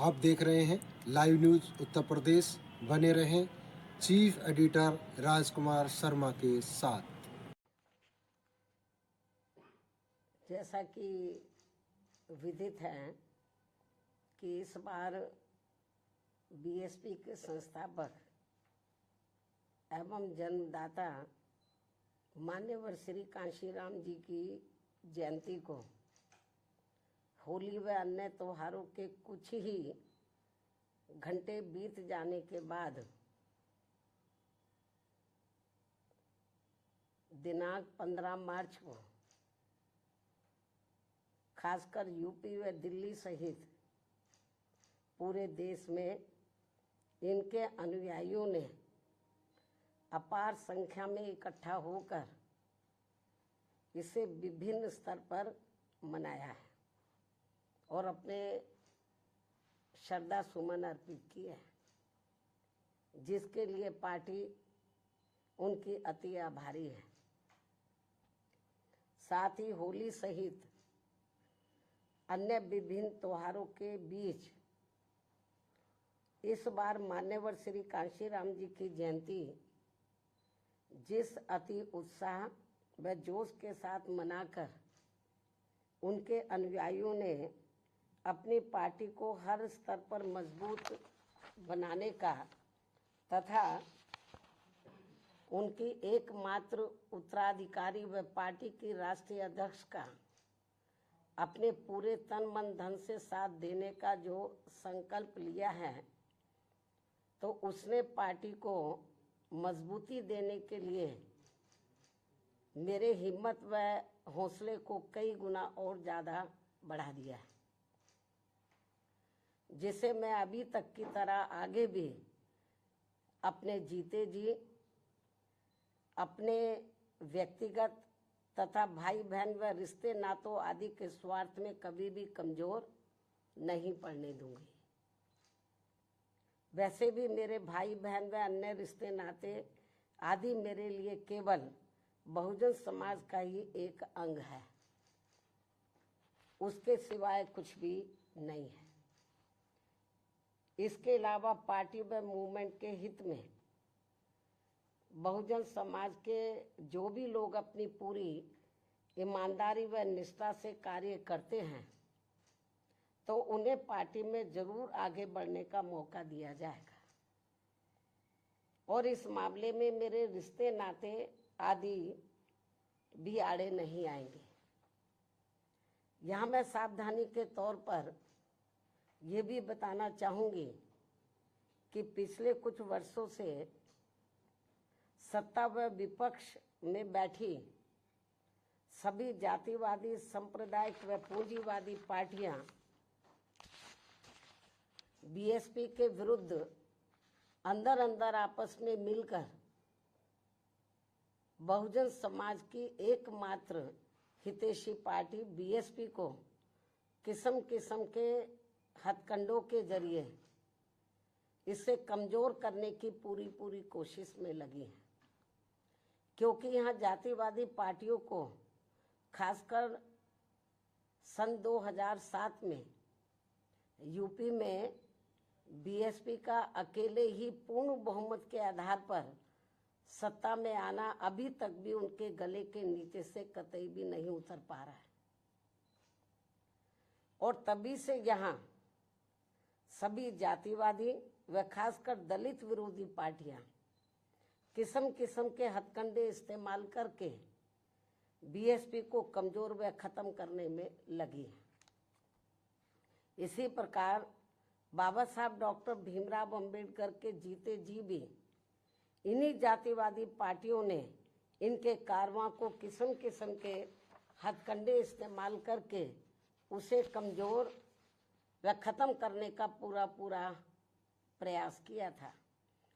आप देख रहे हैं लाइव न्यूज उत्तर प्रदेश। बने रहें चीफ एडिटर राजकुमार शर्मा के साथ। जैसा कि विदित है कि इस बार बीएसपी के संस्थापक एवं जन्मदाता मान्यवर श्री कांशीराम जी की जयंती को होली व अन्य त्योहारों के कुछ ही घंटे बीत जाने के बाद दिनांक 15 मार्च को खासकर यूपी व दिल्ली सहित पूरे देश में इनके अनुयायियों ने अपार संख्या में इकट्ठा होकर इसे विभिन्न स्तर पर मनाया है और अपने श्रद्धा सुमन अर्पित किए हैं, जिसके लिए पार्टी उनकी अति आभारी है। साथ ही होली सहित अन्य विभिन्न त्योहारों के बीच इस बार मान्यवर श्री कांशीराम जी की जयंती जिस अति उत्साह व जोश के साथ मनाकर उनके अनुयायियों ने अपनी पार्टी को हर स्तर पर मजबूत बनाने का तथा उनकी एकमात्र उत्तराधिकारी व पार्टी की राष्ट्रीय अध्यक्ष का अपने पूरे तन मन धन से साथ देने का जो संकल्प लिया है, तो उसने पार्टी को मजबूती देने के लिए मेरे हिम्मत व हौसले को कई गुना और ज़्यादा बढ़ा दिया है, जिसे मैं अभी तक की तरह आगे भी अपने जीते जी अपने व्यक्तिगत तथा भाई बहन व रिश्ते नातों आदि के स्वार्थ में कभी भी कमजोर नहीं पड़ने दूंगी। वैसे भी मेरे भाई बहन व अन्य रिश्ते नाते आदि मेरे लिए केवल बहुजन समाज का ही एक अंग है, उसके सिवाय कुछ भी नहीं है। इसके अलावा पार्टी व मूवमेंट के हित में बहुजन समाज के जो भी लोग अपनी पूरी ईमानदारी व निष्ठा से कार्य करते हैं, तो उन्हें पार्टी में जरूर आगे बढ़ने का मौका दिया जाएगा और इस मामले में मेरे रिश्ते नाते आदि भी आड़े नहीं आएंगे। यहाँ मैं सावधानी के तौर पर ये भी बताना चाहूँगी कि पिछले कुछ वर्षों से सत्ता व विपक्ष में बैठी सभी जातिवादी सांप्रदायिक व पूंजीवादी पार्टियां बीएसपी के विरुद्ध अंदर अंदर आपस में मिलकर बहुजन समाज की एकमात्र हितैषी पार्टी बीएसपी को किस्म किस्म के हथकंडों के जरिए इसे कमजोर करने की पूरी कोशिश में लगी है, क्योंकि यहाँ जातिवादी पार्टियों को खासकर सन 2007 में यूपी में बीएसपी का अकेले ही पूर्ण बहुमत के आधार पर सत्ता में आना अभी तक भी उनके गले के नीचे से कतई भी नहीं उतर पा रहा है और तभी से यहाँ सभी जातिवादी व खासकर दलित विरोधी पार्टियां किस्म किस्म के हथकंडे इस्तेमाल करके बीएसपी को कमजोर व खत्म करने में लगी है। इसी प्रकार बाबा साहब डॉक्टर भीमराव अंबेडकर के जीते जी भी इन्हीं जातिवादी पार्टियों ने इनके कारवां को किस्म किस्म के हथकंडे इस्तेमाल करके उसे कमजोर व खत्म करने का पूरा प्रयास किया था,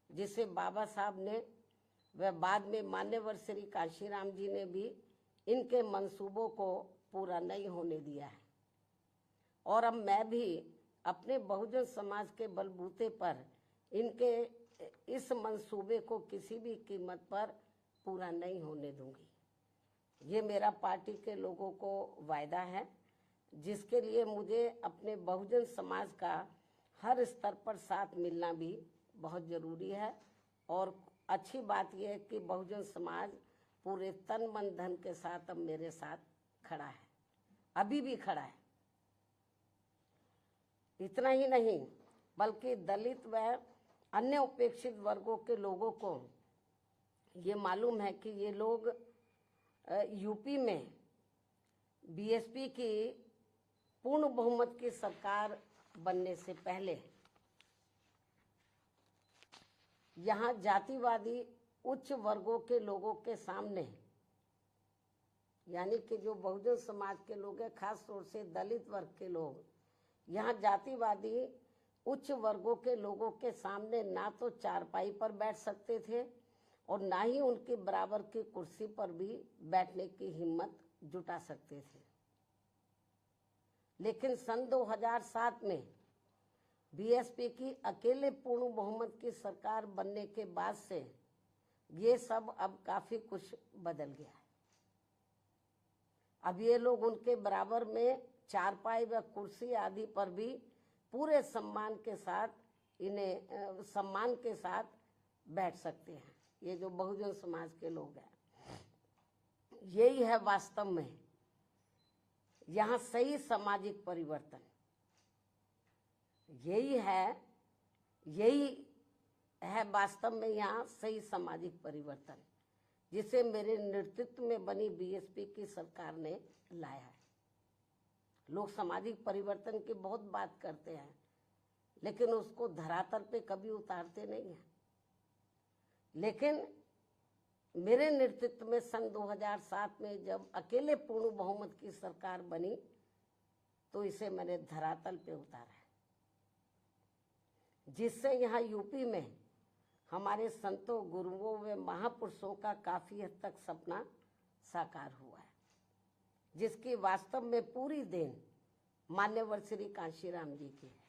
जिसे बाबा साहब ने व बाद में मान्यवर श्री कांशीराम जी ने भी इनके मंसूबों को पूरा नहीं होने दिया है। और अब मैं भी अपने बहुजन समाज के बलबूते पर इनके इस मंसूबे को किसी भी कीमत पर पूरा नहीं होने दूंगी। ये मेरा पार्टी के लोगों को वायदा है, जिसके लिए मुझे अपने बहुजन समाज का हर स्तर पर साथ मिलना भी बहुत जरूरी है। और अच्छी बात यह है कि बहुजन समाज पूरे तन मन धन के साथ अब मेरे साथ खड़ा है, अभी भी खड़ा है। इतना ही नहीं बल्कि दलित व अन्य उपेक्षित वर्गों के लोगों को ये मालूम है कि ये लोग यूपी में बीएसपी की पूर्ण बहुमत की सरकार बनने से पहले यहाँ जातिवादी उच्च वर्गों के लोगों के सामने, यानी कि जो बहुजन समाज के लोग हैं, खास तौर से दलित वर्ग के लोग, यहाँ जातिवादी उच्च वर्गों के लोगों के सामने ना तो चारपाई पर बैठ सकते थे और ना ही उनके बराबर की कुर्सी पर भी बैठने की हिम्मत जुटा सकते थे। लेकिन सन 2007 में बीएसपी की अकेले पूर्ण बहुमत की सरकार बनने के बाद से ये सब अब काफी कुछ बदल गया है। अब ये लोग उनके बराबर में चारपाई व कुर्सी आदि पर भी पूरे सम्मान के साथ बैठ सकते हैं। ये जो बहुजन समाज के लोग हैं, यही है वास्तव में यहाँ सही सामाजिक परिवर्तन। यही है वास्तव में यहाँ सही सामाजिक परिवर्तन, जिसे मेरे नेतृत्व में बनी बीएसपी की सरकार ने लाया है। लोग सामाजिक परिवर्तन की बहुत बात करते हैं, लेकिन उसको धरातल पे कभी उतारते नहीं हैं। लेकिन मेरे नेतृत्व में सन 2007 में जब अकेले पूर्ण बहुमत की सरकार बनी तो इसे मैंने धरातल पे उतारा है, जिससे यहाँ यूपी में हमारे संतों, गुरुओं व महापुरुषों का काफी हद तक सपना साकार हुआ है, जिसकी वास्तव में पूरी देन मान्यवर श्री कांशीराम जी की है।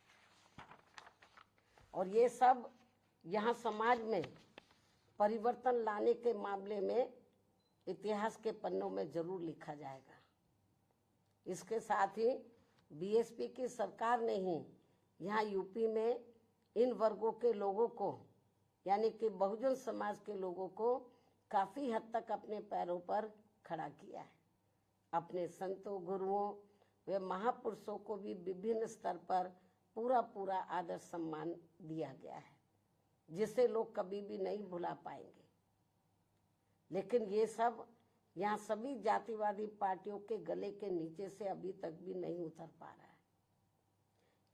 और ये सब यहाँ समाज में परिवर्तन लाने के मामले में इतिहास के पन्नों में जरूर लिखा जाएगा। इसके साथ ही बीएसपी की सरकार ने ही यहाँ यूपी में इन वर्गों के लोगों को, यानी कि बहुजन समाज के लोगों को काफी हद तक अपने पैरों पर खड़ा किया है। अपने संतों, गुरुओं व महापुरुषों को भी विभिन्न स्तर पर पूरा आदर सम्मान दिया गया है, जिसे लोग कभी भी नहीं भुला पाएंगे। लेकिन ये सब यहाँ सभी जातिवादी पार्टियों के गले के नीचे से अभी तक भी नहीं उतर पा रहा है।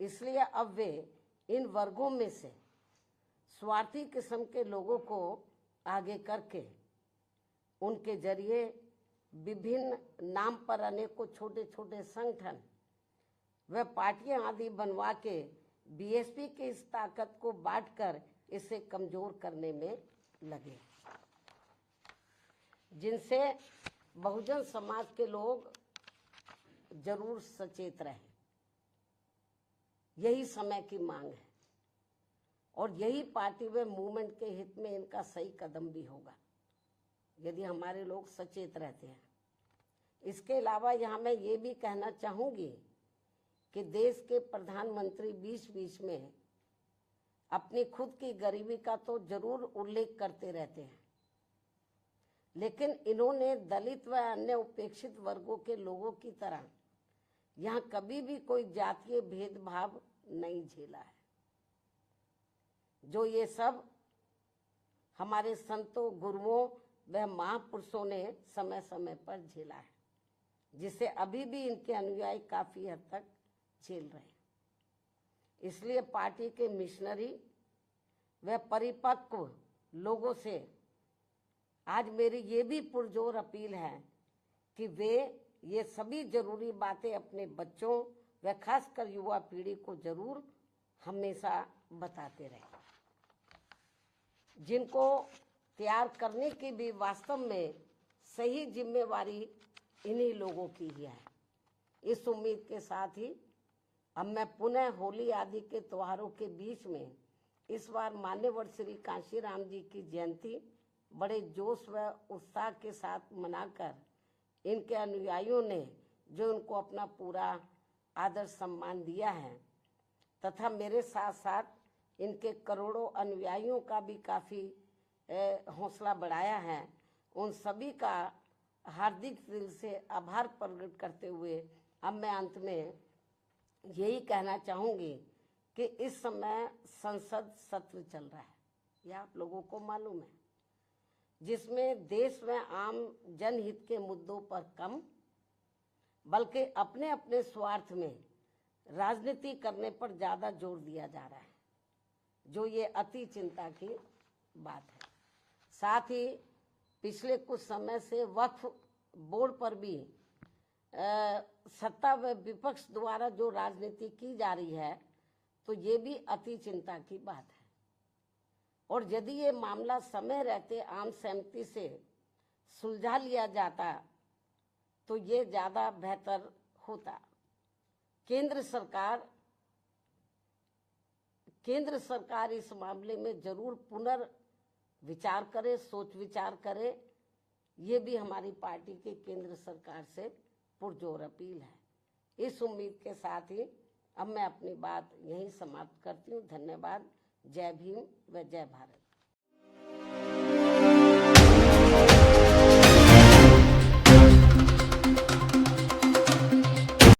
इसलिए अब वे इन वर्गों में से स्वार्थी किस्म के लोगों को आगे करके उनके जरिए विभिन्न नाम पर अनेकों छोटे छोटे संगठन व पार्टियां आदि बनवा के बीएसपी की इस ताकत को बांटकर इसे कमजोर करने में लगे, जिनसे बहुजन समाज के लोग जरूर सचेत रहें। यही समय की मांग है और यही पार्टी व मूवमेंट के हित में इनका सही कदम भी होगा, यदि हमारे लोग सचेत रहते हैं। इसके अलावा यहाँ मैं ये भी कहना चाहूँगी कि देश के प्रधानमंत्री बीच में अपनी खुद की गरीबी का तो जरूर उल्लेख करते रहते हैं, लेकिन इन्होंने दलित व अन्य उपेक्षित वर्गों के लोगों की तरह यहाँ कभी भी कोई जातीय भेदभाव नहीं झेला है, जो ये सब हमारे संतों, गुरुओं व महापुरुषों ने समय समय पर झेला है, जिसे अभी भी इनके अनुयायी काफी हद तक झेल रहे हैं। इसलिए पार्टी के मिशनरी व परिपक्व लोगों से आज मेरी ये भी पुरजोर अपील है कि वे ये सभी जरूरी बातें अपने बच्चों व खासकर युवा पीढ़ी को जरूर हमेशा बताते रहें, जिनको तैयार करने की भी वास्तव में सही जिम्मेवारी इन्हीं लोगों की ही है। इस उम्मीद के साथ ही अब मैं पुनः होली आदि के त्योहारों के बीच में इस बार मान्यवर श्री कांशीराम जी की जयंती बड़े जोश व उत्साह के साथ मनाकर इनके अनुयायियों ने जो उनको अपना पूरा आदर सम्मान दिया है, तथा मेरे साथ साथ इनके करोड़ों अनुयायियों का भी काफ़ी हौसला बढ़ाया है, उन सभी का हार्दिक दिल से आभार प्रकट करते हुए अब मैं अंत में यही कहना चाहूँगी कि इस समय संसद सत्र चल रहा है, यह आप लोगों को मालूम है, जिसमें देश में आम जनहित के मुद्दों पर कम बल्कि अपने अपने स्वार्थ में राजनीति करने पर ज़्यादा जोर दिया जा रहा है, जो ये अति चिंता की बात है। साथ ही पिछले कुछ समय से वक्फ बोर्ड पर भी सत्ता व विपक्ष द्वारा जो राजनीति की जा रही है, तो ये भी अति चिंता की बात है। और यदि ये मामला समय रहते आम सहमति से सुलझा लिया जाता तो ये ज़्यादा बेहतर होता। केंद्र सरकार इस मामले में जरूर पुनर्विचार करे, सोच विचार करे, ये भी हमारी पार्टी के केंद्र सरकार से पुरजोर अपील है। इस उम्मीद के साथ ही अब मैं अपनी बात यहीं समाप्त करती हूँ। धन्यवाद। जय भीम व जय भारत।